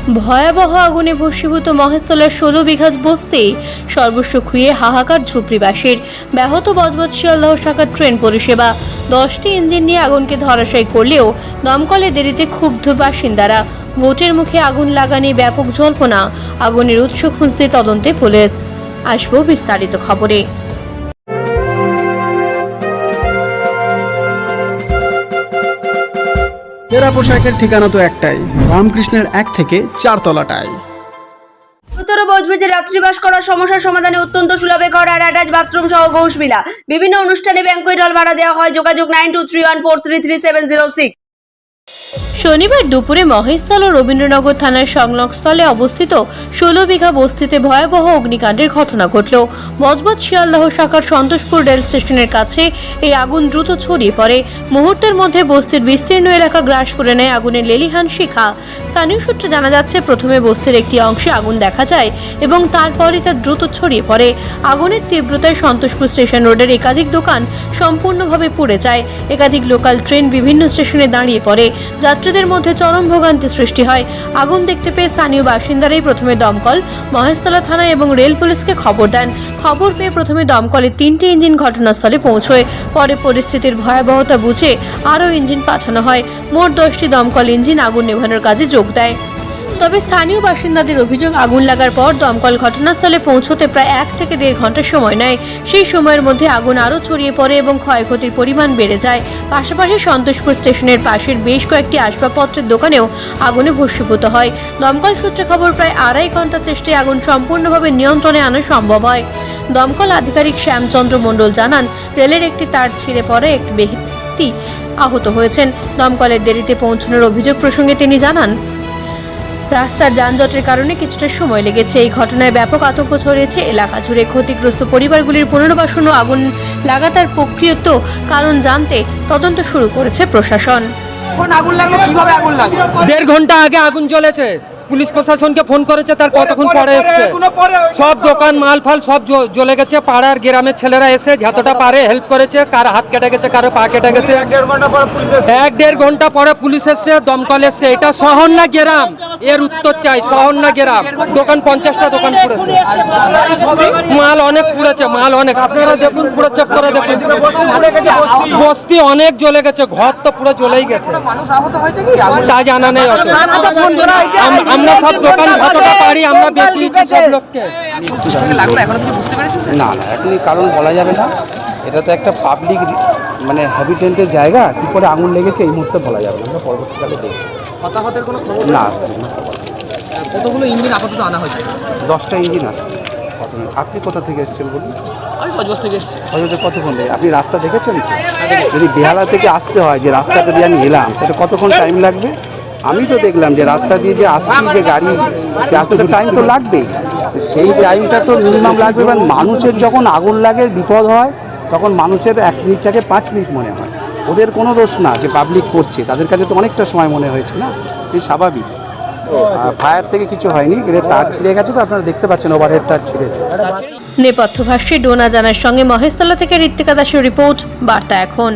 ভয়াবহ আগুনে ভস্মীভূত মহেশতলার 16 বিঘা বস্তি, সর্বস্ব খুইয়ে হাহাকার ঝুপড়িবাসীর। ব্যাহত বজবজ শিয়ালদহ শাখার ট্রেন পরিষেবা। 10টি ইঞ্জিন নিয়ে আগুনকে ধরাশায়ী করলেও দমকলে দেরিতে ক্ষুব্ধ বাসিন্দারা। ভোটের মুখে আগুন লাগানি ব্যাপক জল্পনা। আগুনের উৎস খুঁজতে তদন্তে পুলিশ। আসবো বিস্তারিত খবরে। টেরা পোশাকের ঠিকানা তো একটাই, রামকৃষ্ণের 1 থেকে 4 তলাটায়। উত্তর বজবজে রাত্রিবাস করার সমস্যার সমাধানে অত্যন্ত সুলভে ঘর আর অ্যাটাচ বাথরুম সহ ঘোষবিলা। বিভিন্ন অনুষ্ঠানে ব্যাংকুয়েট হল ভাড়া দেওয়া হয়। যোগাযোগ 9231433706। শনিবার দুপুরে মহেশতলা ও রবীন্দ্রনগর থানার সংলগ্নস্থলে অবস্থিত 16 বিঘা বস্তিতে ভয়াবহ অগ্নিকাণ্ডের ঘটনা ঘটল। বজবজ শিয়ালদহ শাখার সন্তোষপুর রেল স্টেশনের কাছে এই আগুন দ্রুত ছড়িয়ে পড়ে। মুহূর্তের মধ্যে বস্তির বিস্তীর্ণ এলাকা গ্রাস করে নেয় আগুনের লেলিহান শিখা। স্থানীয় সূত্রে জানা যাচ্ছে, প্রথমে বস্তির একটি অংশে আগুন দেখা যায় এবং তারপরই তা দ্রুত ছড়িয়ে পড়ে। আগুনের তীব্রতায় সন্তোষপুর স্টেশন রোডের একাধিক দোকান সম্পূর্ণভাবে পুড়ে যায়। একাধিক লোকাল ট্রেন বিভিন্ন স্টেশনে দাঁড়িয়ে পড়ে। যাত্রীদের মধ্যে চরম ভোগান্তি সৃষ্টি হয়। আগুন দেখতে পেয়ে স্থানীয় বাসিন্দারাই প্রথমে দমকল, মহেশতলা থানা এবং রেল পুলিশকে খবর দেন। খবর পেয়ে প্রথমে দমকলের 3টি ইঞ্জিন ঘটনাস্থলে পৌঁছয়। পরে পরিস্থিতির ভয়াবহতা বুঝে আরও ইঞ্জিন পাঠানো হয়। মোট 10টি দমকল ইঞ্জিন আগুন নেভানোর কাজে যোগ দেয়। তবে স্থানীয় বাসিন্দাদের অভিযোগ, আগুন লাগার পর দমকল ঘটনাস্থলে পৌঁছতে প্রায় 1 থেকে 1.5 ঘন্টা সময় নেয়। সেই সময়ের মধ্যে আগুন আরও ছড়িয়ে পড়ে এবং ক্ষয়ক্ষতির পরিমাণ বেড়ে যায়। পাশাপাশি সন্তোষপুর স্টেশনের পাশের বেশ কয়েকটি আসবাবপত্রের দোকানেও আগুনে ভস্মীভূত হয়। দমকল সূত্রে খবর, প্রায় 2.5 ঘন্টা চেষ্টায় আগুন সম্পূর্ণভাবে নিয়ন্ত্রণে আনা সম্ভব হয়। দমকল আধিকারিক শ্যামচন্দ্র মণ্ডল জানান, রেলের একটি তার ছিঁড়ে পড়ে একটি ব্যক্তি আহত হয়েছেন। দমকলের দেরিতে পৌঁছানোর অভিযোগ প্রসঙ্গে তিনি জানান, রাস্তার যানজটের কারণে কিছুটা সময় লেগেছে। এই ঘটনায় ব্যাপক আতঙ্ক ছড়িয়েছে এলাকা জুড়ে। ক্ষতিগ্রস্ত পরিবারগুলির পুনর্বাসন ও আগুন লাগাতার প্রকৃত কারণ জানতে তদন্ত শুরু করেছে প্রশাসন। আগুন লাগলো কিভাবে? আগুন লাগলো 1.5 ঘন্টা আগে আগুন জ্বলেছে। পুলিশ প্রশাসনকে ফোন করেছে, তার কতক্ষণ পরে এসছে। সব দোকান মাল ফাল সব জ্বলে গেছে। পাড়ার গ্রামের ছেলেরা এসে যতটা পারে হেল্প করেছে। কারো হাত কেটে গেছে, কারো পা কেটে গেছে। 1.5 ঘন্টা পরে পুলিশ এসছে, দমকল এসছে। এটা শহর না গ্রাম, এর উত্তর চাই। শহর না গ্রাম? দোকান 50টা দোকান পুড়েছে। মাল অনেক পুড়েছে, মাল অনেক। আপনারা দেখুন, পুরো চেক করে দেখুন। বস্তি অনেক জ্বলে গেছে, ঘর তো পুরো জ্বলেই গেছে। তা জানা নেই। আমরা সব দোকান যতটা পারি আমরা বেচিয়েছি সব লোককে। না এখনই কারণ বলা যাবে না। এটা তো একটা পাবলিক মানে হ্যাবিটেন্টের জায়গা। কি করে আগুন লেগেছে এই মুহূর্তে বলা যাবে না, পরবর্তীকালে দেখব। হতাহতের কোনো খবর না। কতগুলো ইঞ্জিন আপাতত আনা হয়েছে? 10টা ইঞ্জিন আছে। আপনি কোথা থেকে এসেছেন বলুন? আমি বজবজ থেকে এসেছি। হয়তো কতক্ষণ লাগে? আপনি রাস্তা দেখেছেন? যদি বেহালা থেকে আসতে হয়, যে রাস্তাটা দিয়ে আমি এলাম, তাহলে কতক্ষণ টাইম লাগবে? আমি তো দেখলাম যে রাস্তা দিয়ে যে আসছি, যে গাড়ি আসতে তো টাইম তো লাগবেই। সেই টাইমটা তো মিনিমাম লাগবে। এবার মানুষের যখন আগুন লাগে, বিপদ হয়, তখন মানুষের 1 মিনিটটাকে 5 মিনিট মনে হয়। ওদের কোনো দোষ না যে পাবলিক করছে, তাদের কাছে তো অনেকটা সময় মনে হয়েছে না, এই স্বাভাবিক। ফায়ার থেকে কিছু হয়নি, তার ছিঁড়ে গেছে, তো আপনারা দেখতে পাচ্ছেন ওভারহেড তার ছিঁড়েছে। নেপথ্য ভাষ্যে ডোনা জানার সঙ্গে মহেশতলা থেকে ঋত্বিকা দাসের রিপোর্ট, বার্তা এখন।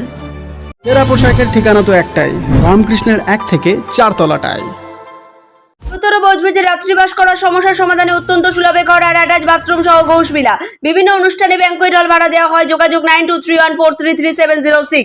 টেরা পোশাকের ঠিকানা তো একটাই, রামকৃষ্ণের 1 থেকে 4 তলাটায়। উত্তর বজবজে রাত্রিবাস করার সমস্যার সমাধানে অত্যন্ত সুলভে ঘর আর অ্যাটাচ বাথরুম সহ ঘোষবিলা। বিভিন্ন অনুষ্ঠানে ব্যাংকুয়েট হল ভাড়া দেওয়া হয়। যোগাযোগ 9231433706।